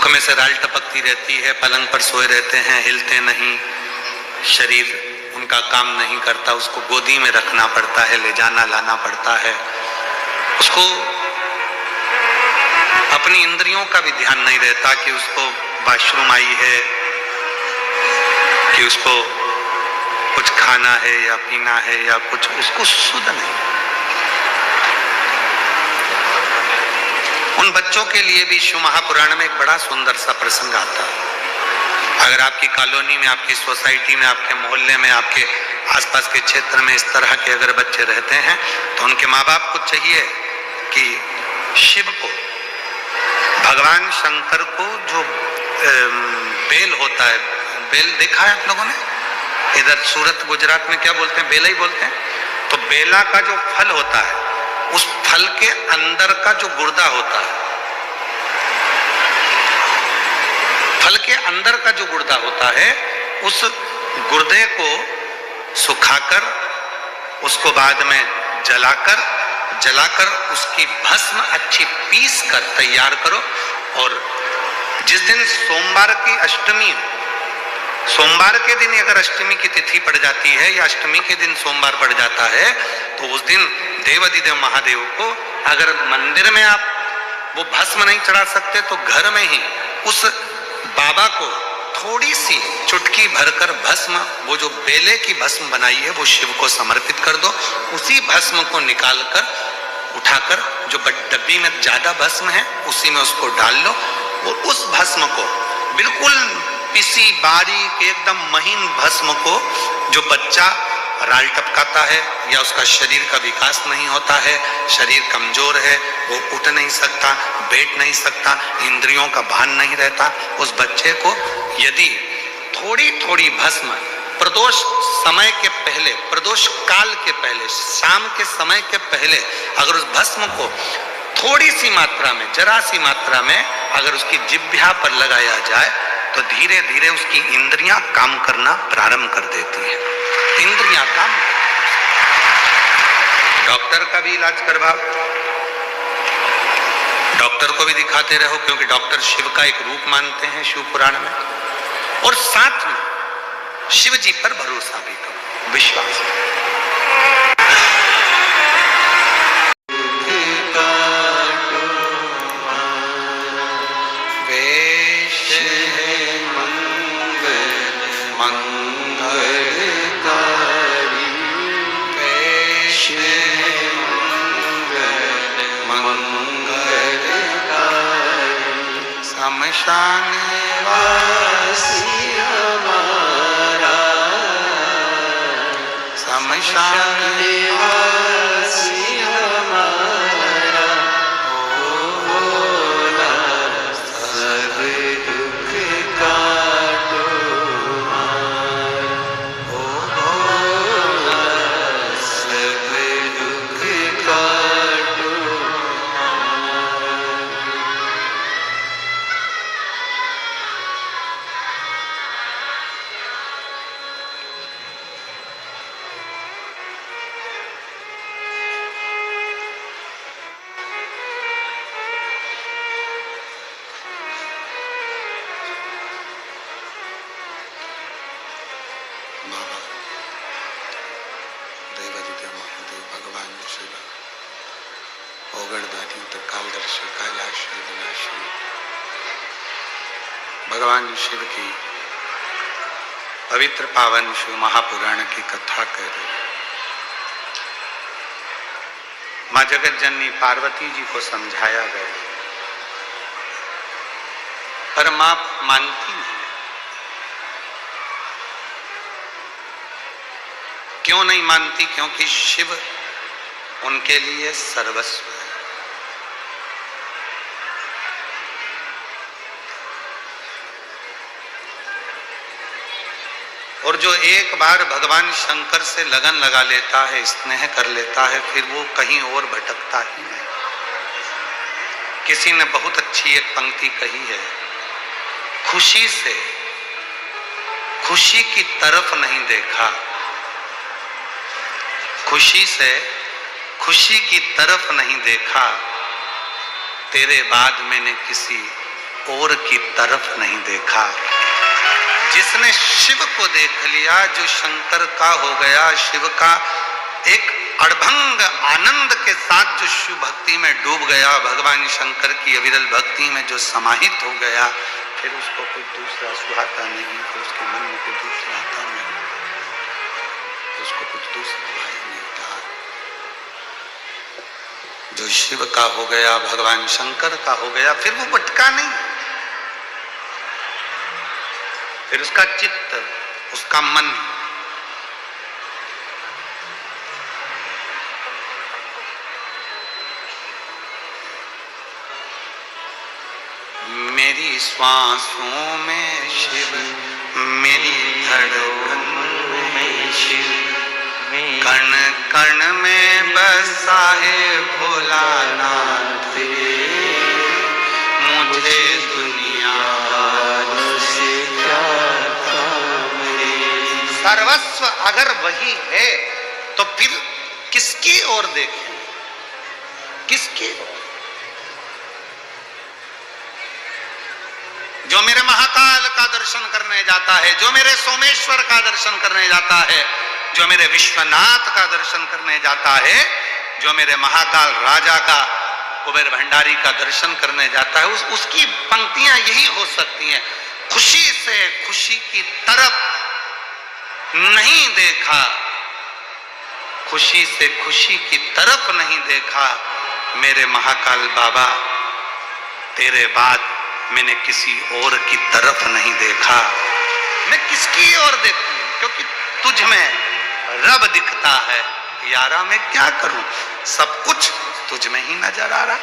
मुख में से राल टपकती रहती है, पलंग पर सोए रहते हैं, हिलते नहीं, शरीर उनका काम नहीं करता, उसको गोदी में रखना पड़ता है, ले जाना लाना पड़ता है, उसको अपनी इंद्रियों का भी ध्यान नहीं रहता कि उसको वॉशरूम आई है, कि उसको कुछ खाना है या पीना है या कुछ, उसको सुध नहीं। उन बच्चों के लिए भी शिव महापुराण में एक बड़ा सुंदर सा प्रसंग आता है। अगर आपकी कॉलोनी में, आपकी सोसाइटी में, आपके मोहल्ले में, आपके आसपास के क्षेत्र में इस तरह के अगर बच्चे रहते हैं तो उनके माँ बाप को चाहिए कि शिव को, भगवान शंकर को जो बेल होता है, बेल देखा है आप लोगों ने? इधर सूरत गुजरात में क्या बोलते हैं? बेला ही बोलते हैं। तो बेला का जो फल होता है, उस फल के अंदर का जो गुर्दा होता है, फल के अंदर का जो गुर्दा होता है, उस गुर्दे को सुखाकर, उसको बाद में जलाकर उसकी भस्म अच्छी पीस कर तैयार करो। और जिस दिन सोमवार की अष्टमी, सोमवार के दिन अगर अष्टमी की तिथि पड़ जाती है या अष्टमी के दिन सोमवार पड़ जाता है, तो उस दिन देवाधिदेव महादेव को, अगर मंदिर में आप वो भस्म नहीं चढ़ा सकते तो घर में ही उस बाबा को थोड़ी सी चुटकी भरकर भस्म, वो जो बेले की भस्म बनाई है, वो शिव को समर्पित कर दो। उसी भस्म को निकालकर, उठाकर, जो डब्बी में ज्यादा भस्म है उसी में उसको डाल लो। और उस भस्म को बिल्कुल पिसी बारीक एकदम महीन भस्म को, जो बच्चा राल टपकाता है या उसका शरीर का विकास नहीं होता है, शरीर कमजोर है, वो उठ नहीं सकता, बैठ नहीं सकता, इंद्रियों का भान नहीं रहता, उस बच्चे को यदि थोड़ी थोड़ी भस्म प्रदोष समय के पहले, प्रदोष काल के पहले, शाम के समय के पहले अगर उस भस्म को थोड़ी सी मात्रा में, जरा सी मात्रा में अगर उसकी जिह्वा पर लगाया जाए तो धीरे धीरे उसकी इंद्रियां काम करना प्रारंभ कर देती है। इंद्रियां काम, डॉक्टर का भी इलाज करवाओ, डॉक्टर को भी दिखाते रहो, क्योंकि डॉक्टर शिव का एक रूप मानते हैं शिव पुराण में। और साथ में शिव जी पर भरोसा भी करो, विश्वास। शमशान वासी हमारा, शमशान वासी हमारा, ओ भोला सब दुख काटो हमारा, ओ भोला सब दुख काटो हमारा। भगवान शिव की पवित्र पावन शिव महापुराण की कथा कर रहे। मां जगत जननी पार्वती जी को समझाया गया, पर मां मानती नहीं। क्यों नहीं मानती? क्योंकि शिव उनके लिए सर्वस्व है। और जो एक बार भगवान शंकर से लगन लगा लेता है, स्नेह कर लेता है, फिर वो कहीं और भटकता ही नहीं। किसी ने बहुत अच्छी एक पंक्ति कही है, खुशी से खुशी की तरफ नहीं देखा, खुशी से खुशी की तरफ नहीं देखा, तेरे बाद मैंने किसी और की तरफ नहीं देखा। जिसने शिव को देख लिया, जो शंकर का हो गया, शिव का एक अड़भंग आनंद के साथ जो शिव भक्ति में डूब गया, भगवान शंकर की अविरल भक्ति में जो समाहित हो गया, फिर उसको कोई दूसरा सुहाता नहीं, फिर उसके मन में कोई दूसरा आता नहीं, उसको कुछ दूसरा भाई नहीं था। जो शिव का हो गया, भगवान शंकर का हो गया, फिर वो भटका नहीं, फिर उसका चित्त, उसका मन मेरी श्वासों में शिव, मेरी धड़कन में शिव, कण कण में बसा है भोलानाथ, मुझे दुनिया से क्या काम है। सर्वस्व अगर वही है तो फिर किसकी ओर देखें, किसकी ओर? जो मेरे महाकाल का दर्शन करने जाता है, जो मेरे सोमेश्वर का दर्शन करने जाता है, जो मेरे विश्वनाथ का दर्शन करने जाता है, जो मेरे महाकाल राजा का, कुबेर भंडारी का दर्शन करने जाता है, उसकी पंक्तियां यही हो सकती हैं, खुशी से खुशी की तरफ नहीं देखा, खुशी से खुशी की तरफ नहीं देखा, मेरे महाकाल बाबा तेरे बाद मैंने किसी और की तरफ नहीं देखा। मैं किसकी ओर देखूं, क्योंकि तुझ में रब दिखता है। यारा मैं क्या करूं, सब कुछ तुझ में ही नजर आ रहा।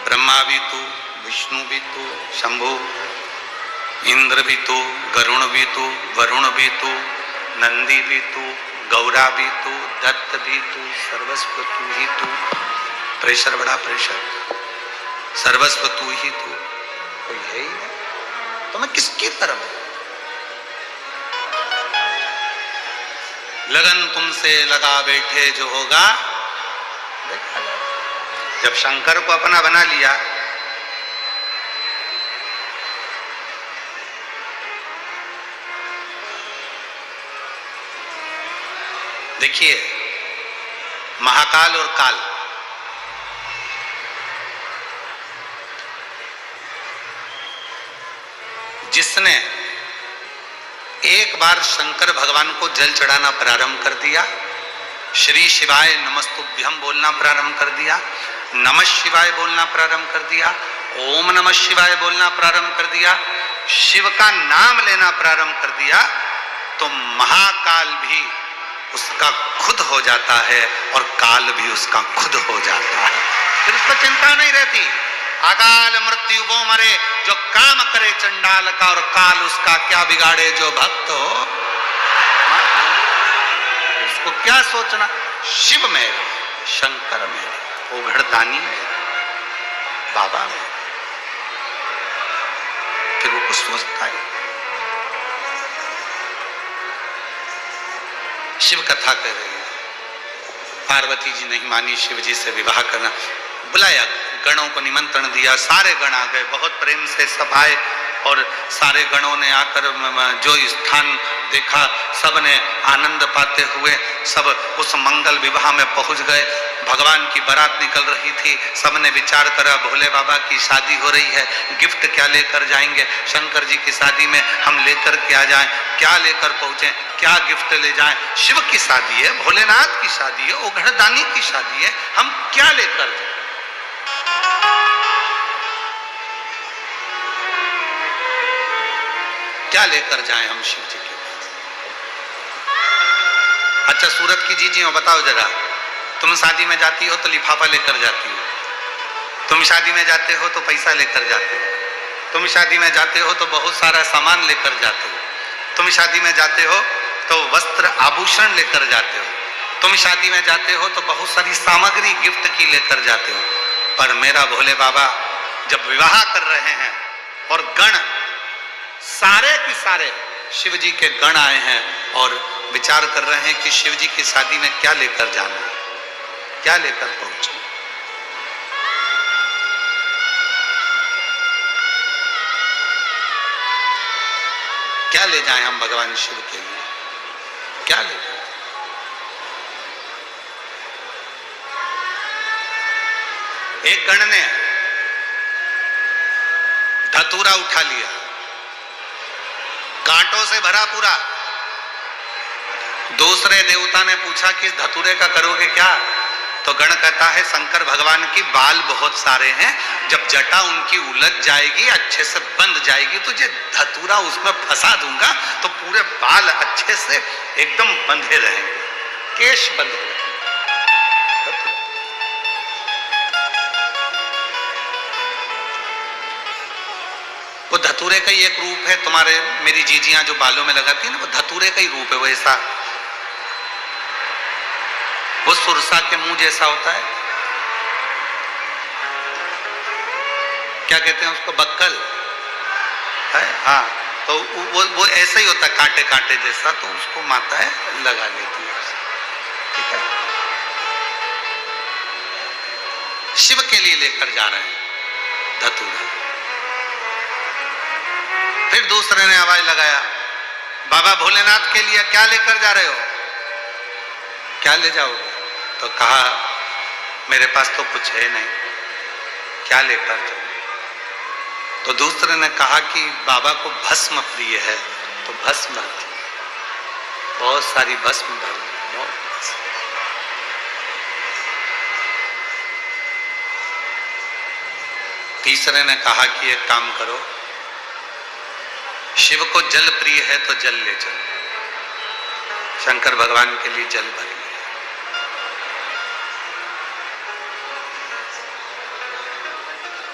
ब्रह्मा भी तू, विष्णु भी तू, शंभु, इंद्र भी तू, गरुण भी तू, वरुण भी तू, नंदी भी तू, गौरा भी तू, दत्त भी तू, सर्वस्व तू ही तू। प्रेशर, बड़ा प्रेशर। सर्वस्व तू ही तू, कोई है ही नहीं, तो मैं किसकी तरफ? लगन तुमसे लगा बैठे जो होगा देखा जाए। जब शंकर को अपना बना लिया, देखिए महाकाल और काल, जिसने एक बार शंकर भगवान को जल चढ़ाना प्रारंभ कर दिया, श्री शिवाय नमस्तुभ्यम बोलना प्रारंभ कर दिया, नमः शिवाय बोलना प्रारंभ कर दिया, ओम नमः शिवाय बोलना प्रारंभ कर दिया, शिव का नाम लेना प्रारंभ कर दिया, तो महाकाल भी उसका खुद हो जाता है और काल भी उसका खुद हो जाता है। फिर उसको चिंता नहीं रहती। अकाल मृत्यु वो मरे जो काम करे चंडाल का, और काल उसका क्या बिगाड़े जो भक्त हो। उसको क्या सोचना, शिव मेरे, शंकर मेरे, ओघड़दानी मेरे, बाबा मेरे। फिर वो कुछ सोचता है। शिव कथा कर रही है, पार्वती जी नहीं मानी शिव जी से विवाह करना, बुलाया, गणों को निमंत्रण दिया, सारे गण आ गए, बहुत प्रेम से सब आए, और सारे गणों ने आकर जो स्थान देखा, सब ने आनंद पाते हुए सब उस मंगल विवाह में पहुंच गए। भगवान की बारात निकल रही थी, सबने विचार करा भोले बाबा की शादी हो रही है, गिफ्ट क्या लेकर जाएंगे, शंकर जी की शादी में हम लेकर क्या जाएं, क्या लेकर पहुंचे, क्या गिफ्ट ले जाएं। शिव की शादी है, भोलेनाथ की शादी है, ओघड़दानी की शादी है, हम क्या लेकर जाएं। क्या लेकर जाएं हम शिव जी के पास। अच्छा सूरत की जीजी हो, बताओ जरा, तुम शादी में जाती हो तो लिफाफा लेकर जाती हो, तुम शादी में जाते हो तो पैसा लेकर जाते हो, तुम शादी में जाते हो तो बहुत सारा सामान लेकर जाते हो, तुम शादी में जाते हो तो वस्त्र आभूषण लेकर जाते हो, तुम शादी में जाते हो तो बहुत सारी सामग्री गिफ्ट की लेकर जाते हो। पर मेरा भोले बाबा जब विवाह कर रहे हैं और गण सारे के सारे शिव जी के गण आए हैं और विचार कर रहे हैं कि शिव जी की शादी में क्या लेकर जाना है, क्या लेकर पहुंचे। क्या ले जाएं हम भगवान शिव के लिए, क्या ले जाएं? एक गण ने धतूरा उठा लिया, कांटों से भरा पूरा। दूसरे देवता ने पूछा कि इस धतूरे का करोगे क्या? तो गण कहता है शंकर भगवान की बाल बहुत सारे हैं, जब जटा उनकी उलझ जाएगी, अच्छे से बंध जाएगी, तो ये धतूरा उसमें फंसा दूंगा तो पूरे बाल अच्छे से एकदम बंधे रहेंगे, केश बंधे रहेंगे। वो धतूरे का ही एक रूप है। तुम्हारे मेरी जीजियां जो बालों में लगाती है ना, वो धतूरे का ही रूप है। वो ऐसा, वो सुरसा के मुंह जैसा होता है, क्या कहते हैं उसको, बक्कल है। हाँ, तो वो ऐसा ही होता है, कांटे कांटे जैसा। तो उसको माता है लगा लेती है, ठीक है। शिव के लिए लेकर जा रहे हैं धतूरा। फिर दूसरे ने आवाज लगाया, बाबा भोलेनाथ के लिए क्या लेकर जा रहे हो, क्या ले जाओगे? तो कहा मेरे पास तो कुछ है नहीं, क्या लेकर जाऊं? तो दूसरे ने कहा कि बाबा को भस्म प्रिय है, तो भस्म लाती, बहुत सारी भस्म डाली, बहुत। तीसरे ने कहा कि एक काम करो, शिव को जल प्रिय है तो जल ले चलो, शंकर भगवान के लिए जल भर लिया।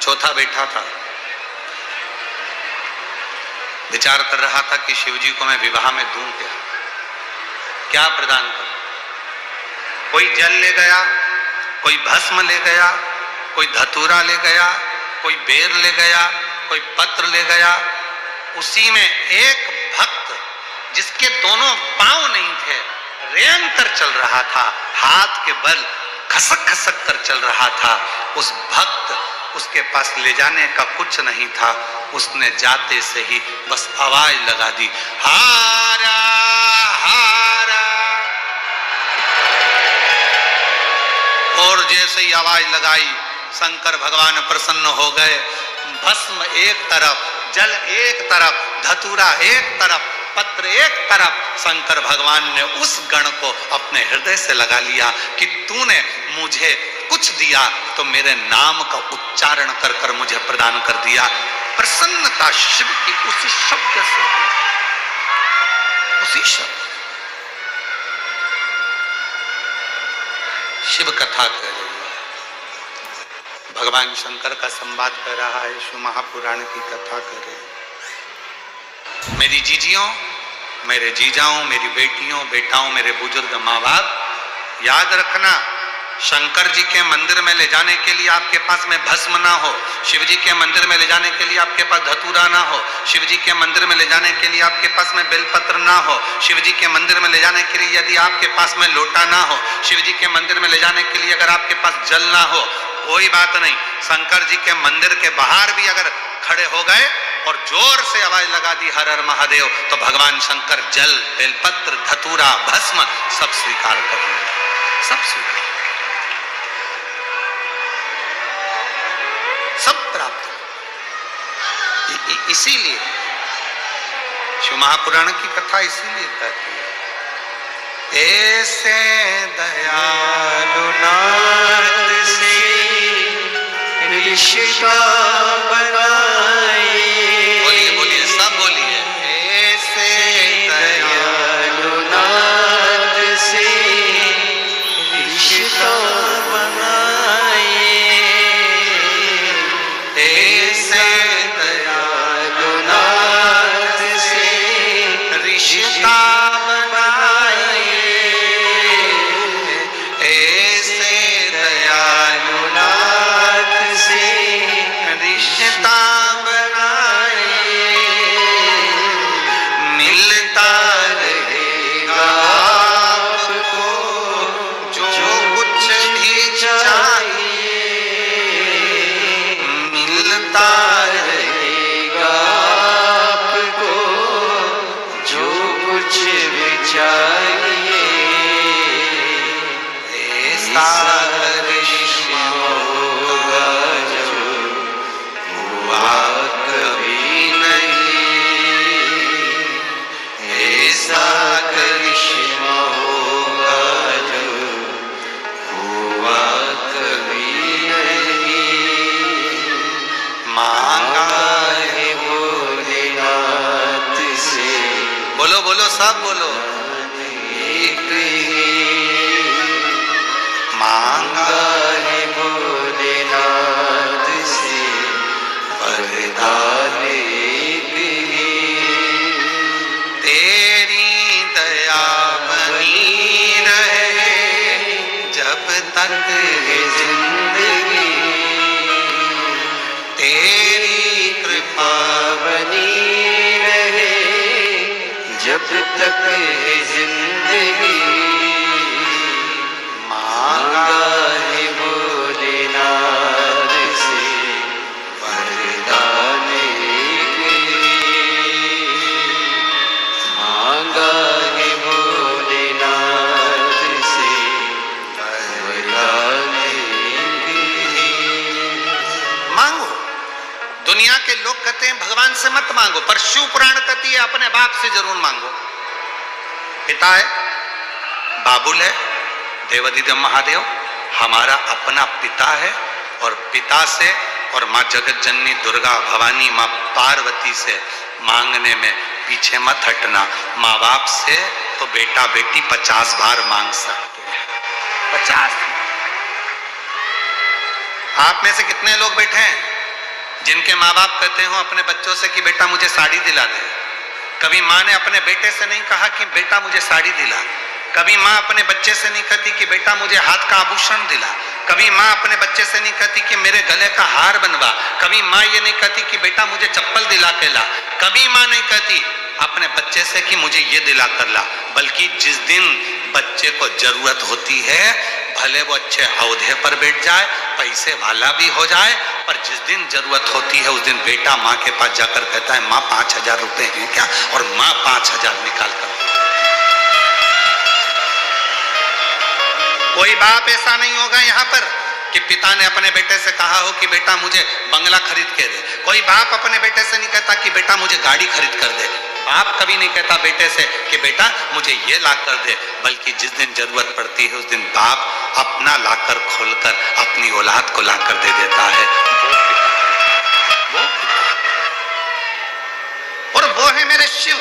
चौथा बैठा था, विचार कर रहा था कि शिव जी को मैं विवाह में दूं क्या प्रदान करूं। कोई जल ले गया, कोई भस्म ले गया, कोई धतूरा ले गया, कोई बेर ले गया, कोई पत्र ले गया। उसी में एक भक्त जिसके दोनों पांव नहीं थे, रेंग कर चल रहा था, हाथ के बल खसक खसक कर चल रहा था। उस भक्त, उसके पास ले जाने का कुछ नहीं था, उसने जाते से ही बस आवाज लगा दी, हारा हारा। और जैसे ही आवाज लगाई, शंकर भगवान प्रसन्न हो गए। भस्म एक तरफ, जल एक तरफ, धतूरा एक तरफ, पत्र एक तरफ। शंकर भगवान ने उस गण को अपने हृदय से लगा लिया कि तूने मुझे कुछ दिया तो मेरे नाम का उच्चारण कर कर मुझे प्रदान कर दिया। प्रसन्नता शिव की उसी शब्द से, उसी शब्द। शिव कथा कर रही है, भगवान शंकर का संवाद कर रहा है, शिव महापुराण की कथा कर रहे हैं। मेरी जीजियों, मेरे जीजाओं, मेरी बेटियों, बेटाओं, मेरे बुजुर्ग माँ बाप, याद रखना, शंकर जी के मंदिर में ले जाने के लिए आपके पास में भस्म ना हो, शिव जी के मंदिर में ले जाने के लिए आपके पास धतूरा ना हो, शिव जी के मंदिर में ले जाने के लिए आपके पास में बेलपत्र ना हो, शिव जी के मंदिर में ले जाने के लिए यदि आपके पास में लोटा ना हो, शिव जी के मंदिर में ले जाने के लिए अगर आपके पास जल ना हो, कोई बात नहीं। शंकर जी के मंदिर के बाहर भी अगर खड़े हो गए और जोर से आवाज लगा दी हर हर महादेव, तो भगवान शंकर जल, बेलपत्र, धतूरा, भस्म सब स्वीकार करेंगे, सब स्वीकार, सब प्राप्त। इसीलिए शिव महापुराण की कथा इसीलिए कहती है, ऐसे दयालु नाथ से रिश्ता बनाए। बोलिए बोलिए, सब बोलिए, ऐसे दयालु नाथ से रिश्ता बनाए, ऐसे दयालु नाथ से रिश्ता बनाए। ऐसा करिश्मा होगा जो हुआ कभी नहीं, ऐसा करिश्मा होगा जो हुआ कभी नहीं। मांगा है भोलेनाथ से, बोलो बोलो सब बोलो, एक ही मांगा है भोलेनाथ से वरदान एक ही। तेरी दया बनी रहे जब तक है जिंदगी, तेरी कृपा बनी रहे जब तक है जिंदगी। मांगा है भोलेनाथ से वरदान एक ही, मांगा है भोलेनाथ से वरदान एक ही। मांगो। दुनिया के लोग कहते हैं भगवान से मत मांगो, पर शिव पुराण कहती है अपने बाप से जरूर मांगो। पिता है, बाबुल है, देवाधिदेव महादेव हमारा अपना पिता है, और पिता से और माँ जगत जननी दुर्गा भवानी माँ पार्वती से मांगने में पीछे मत हटना। माँ बाप से तो बेटा बेटी 50 बार मांग सकते हैं, 50। आप में से कितने लोग बैठे हैं जिनके माँ बाप कहते हो अपने बच्चों से कि बेटा मुझे साड़ी दिला दे? कभी माँ ने अपने बेटे से नहीं कहा कि बेटा मुझे साड़ी दिला। कभी माँ अपने बच्चे से नहीं कहती कि बेटा मुझे हाथ का आभूषण दिला। कभी माँ अपने बच्चे से नहीं कहती कि मेरे गले का हार बनवा। कभी माँ ये नहीं कहती कि बेटा मुझे चप्पल दिला के ला। कभी माँ नहीं कहती अपने बच्चे से कि मुझे ये दिला कर ला, बल्कि जिस दिन बच्चे को जरूरत होती है, भले वो अच्छे औहदे पर बैठ जाए, पैसे वाला भी हो जाए, पर जिस दिन जरूरत होती है उस दिन बेटा माँ के पास जाकर कहता है माँ 5000 रुपए हैं क्या, और माँ 5000 निकाल कर। कोई बाप ऐसा नहीं होगा यहाँ पर कि पिता ने अपने बेटे से कहा हो कि बेटा मुझे बंगला खरीद के दे। कोई बाप अपने बेटे से नहीं कहता कि बेटा मुझे गाड़ी खरीद कर दे। बाप कभी नहीं कहता बेटे से कि बेटा मुझे ये ला कर दे, बल्कि जिस दिन जरूरत पड़ती है उस दिन बाप अपना लाकर खोलकर अपनी औलाद को ला कर दे देता है। और वो है मेरे शिव,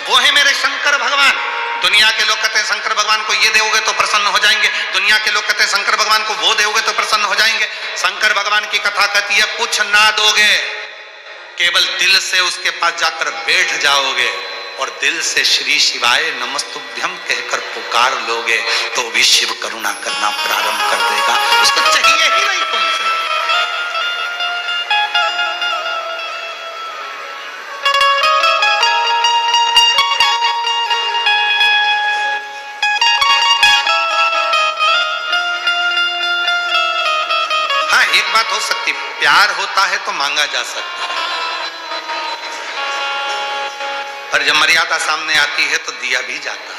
वो है मेरे शंकर भगवान। दुनिया के लोग कहते हैं शंकर भगवान को ये दोगे तो प्रसन्न हो जाएंगे, दुनिया के लोग कहते हैं शंकर भगवान को वो दोगे तो प्रसन्न हो जाएंगे। शंकर भगवान की कथा कहती है कुछ ना दोगे, केवल दिल से उसके पास जाकर बैठ जाओगे और दिल से श्री शिवाय नमस्तुभ्यम कहकर पुकार लोगे तो भी शिव करुणा करना प्रारंभ कर देगा। उसको चाहिए ही नहीं तुमसे। हाँ, एक बात हो सकती, प्यार होता है तो मांगा जा सकता है, पर जब मर्यादा सामने आती है तो दिया भी जाता है।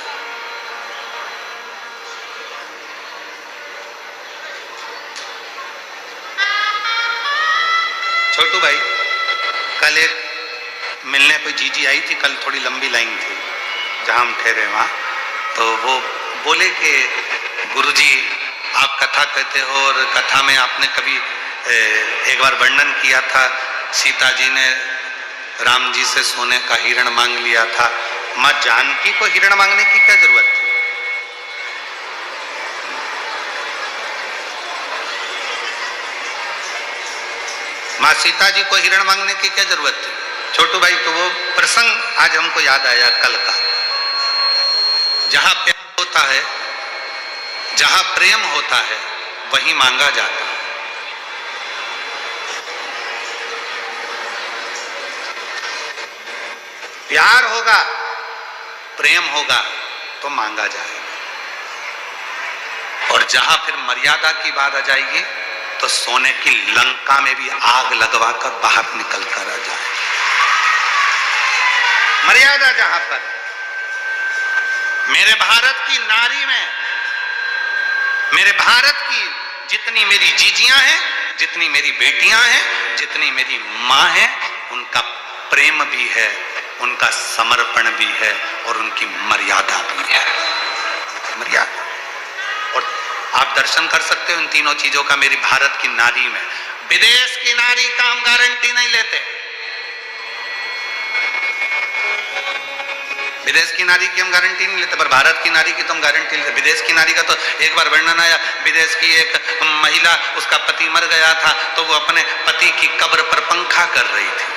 छोटू भाई, कल एक मिलने कोई जीजी आई थी, कल थोड़ी लंबी लाइन थी जहां हम ठहरे वहां, तो वो बोले कि गुरुजी आप कथा कहते हो और कथा में आपने कभी एक बार वर्णन किया था सीता जी ने राम जी से सोने का हिरण मांग लिया था, मां जानकी को हिरण मांगने की क्या जरूरत थी? मां सीता जी को हिरण मांगने की क्या जरूरत थी? छोटू भाई, तो वो प्रसंग आज हमको याद आया कल का, जहां प्यार होता है, जहां प्रेम होता है, वहीं मांगा जाता है। प्यार होगा, प्रेम होगा तो मांगा जाएगा, और जहां फिर मर्यादा की बात आ जाएगी तो सोने की लंका में भी आग लगवाकर बाहर निकल कर आ जाए। मर्यादा जहां पर, मेरे भारत की नारी में मेरे भारत की जितनी मेरी जीजियां हैं, जितनी मेरी बेटियां हैं, जितनी मेरी माँ है, उनका प्रेम भी है, उनका समर्पण भी है और उनकी मर्यादा भी है। मर्यादा। और आप दर्शन कर सकते हो इन तीनों चीजों का मेरी भारत की नारी में। विदेश की नारी का हम गारंटी नहीं लेते, विदेश की नारी की हम गारंटी नहीं लेते, पर भारत की नारी की तो हम गारंटी लेते। विदेश की नारी का तो एक बार वर्णन आया, विदेश की एक महिला, उसका पति मर गया था तो वो अपने पति की कब्र पर पंखा कर रही थी।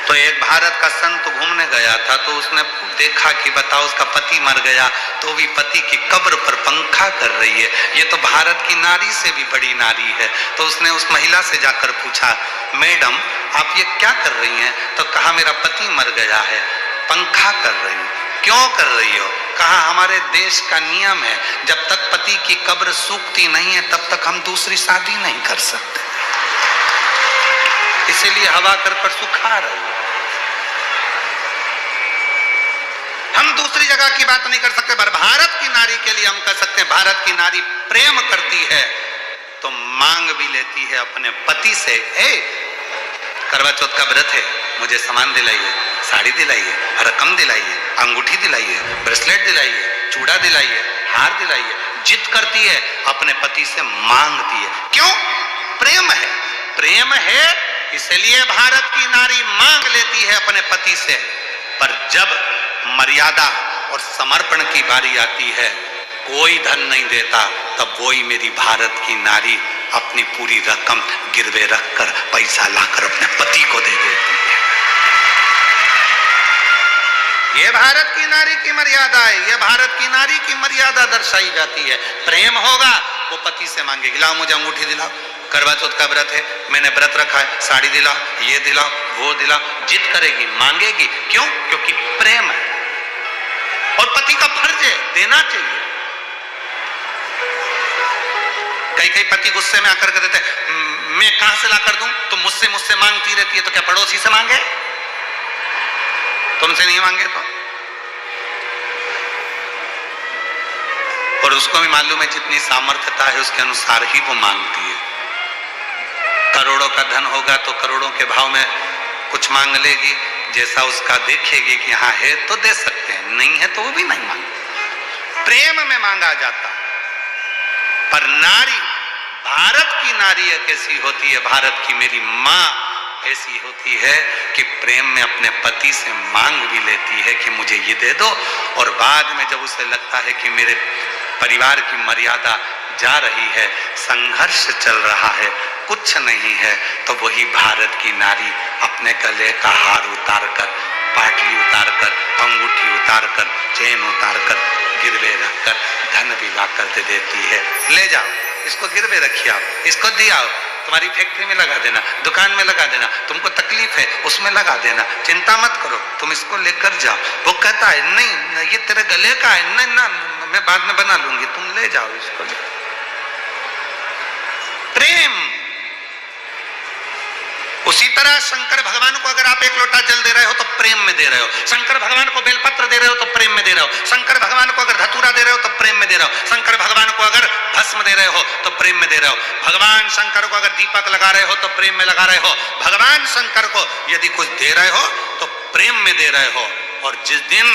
तो एक भारत का संत घूमने गया था तो उसने देखा कि बताओ उसका पति मर गया तो भी पति की कब्र पर पंखा कर रही है, ये तो भारत की नारी से भी बड़ी नारी है। तो उसने उस महिला से जाकर पूछा, मैडम आप ये क्या कर रही हैं? तो कहा मेरा पति मर गया है, पंखा कर रही हूं। क्यों कर रही हो? कहा हमारे देश का नियम है, जब तक पति की कब्र सूखती नहीं है तब तक हम दूसरी शादी नहीं कर सकते, इसीलिए हवा कर सुखा रही है। हम दूसरी जगह की बात नहीं कर सकते, पर भारत की नारी के लिए हम कर सकते हैं। भारत की नारी प्रेम करती है तो मांग भी लेती है अपने पति से, करवा चौथ का व्रत है, मुझे सामान दिलाइए, साड़ी दिलाइए, रकम दिलाइए, अंगूठी दिलाइए, ब्रेसलेट दिलाइए, चूड़ा दिलाइए, हार दिलाइए। जिद करती है, अपने पति से मांगती है। क्यों? प्रेम है। प्रेम है इसलिए भारत की नारी मांग लेती है अपने पति से। पर जब मर्यादा और समर्पण की बारी आती है, कोई धन नहीं देता, तब वही मेरी भारत की नारी अपनी पूरी रकम गिरवे रखकर पैसा लाकर अपने पति को दे देती है। ये भारत की नारी की मर्यादा है, ये भारत की नारी की मर्यादा दर्शाई जाती है। प्रेम होगा वो पति से मांगेगी, लाओ मुझे अंगूठी दिलाओ, करवा चौथ का व्रत है, मैंने व्रत रखा है, साड़ी दिलाओ, ये दिलाओ, वो दिलाओ। जिद करेगी, मांगेगी। क्यों? क्योंकि प्रेम है और पति का फर्ज है, देना चाहिए। कई पति गुस्से में आकर कहते हैं मैं कहां से ला कर दूं, तुम मुझसे मांगती रहती है, तो क्या पड़ोसी से मांगे? तुमसे नहीं मांगे तो? और उसको भी मालूम है जितनी सामर्थ्यता है उसके अनुसार ही वो मांगती है। करोड़ों का धन होगा तो करोड़ों के भाव में कुछ मांग लेगी, जैसा उसका देखेगी कि हाँ है तो दे सकते हैं, नहीं है तो वो भी नहीं मांगते। प्रेम में मांगा जाता। पर नारी, भारत की नारी कैसी होती है, भारत की मेरी माँ ऐसी होती है कि प्रेम में अपने पति से मांग भी लेती है कि मुझे ये दे दो, और बाद में जब उसे लगता है कि मेरे परिवार की मर्यादा जा रही है, संघर्ष चल रहा है, कुछ नहीं है, तो वही भारत की नारी अपने गले का हार उतारकर, पाटली उतारकर, अंगूठी उतारकर, चेन उतारकर, गिरवे रखकर धन भी लाकर दे देती है। ले जाओ, इसको गिरवे रखिए, आप इसको दिया, तुम्हारी फैक्ट्री में लगा देना, दुकान में लगा देना, तुमको तकलीफ है उसमें लगा देना, चिंता मत करो, तुम इसको लेकर जाओ। वो कहता है नहीं ये तेरे गले का है, नहीं ना मैं बाद में बना लूंगी, तुम ले जाओ इसको। प्रेम। उसी तरह शंकर भगवान को अगर आप एक लोटा जल दे रहे हो तो प्रेम में दे रहे हो, शंकर भगवान को बेलपत्र दे रहे हो तो प्रेम में दे रहे हो, शंकर भगवान को अगर धतूरा दे रहे हो तो प्रेम में दे रहे हो, शंकर भगवान को अगर भस्म दे रहे हो तो प्रेम में दे रहे हो, भगवान शंकर को अगर दीपक लगा रहे हो तो प्रेम में लगा रहे हो, भगवान शंकर को यदि कुछ दे रहे हो तो प्रेम में दे रहे हो। और जिस दिन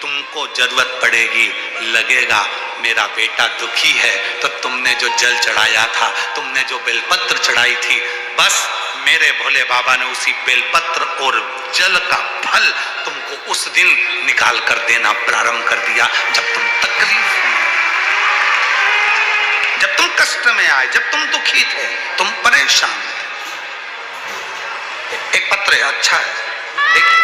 तुमको जरूरत पड़ेगी, लगेगा मेरा बेटा दुखी है, तो तुमने जो जल चढ़ाया था, तुमने जो बेलपत्र चढ़ाई थी, बस मेरे भोले बाबा ने उसी बेलपत्र और जल का फल तुमको उस दिन निकाल कर देना प्रारंभ कर दिया, जब तुम तकलीफ में, जब तुम कष्ट में आए, जब तुम दुखी थे, तुम परेशान थे। एक पत्र है, अच्छा है, देखिए।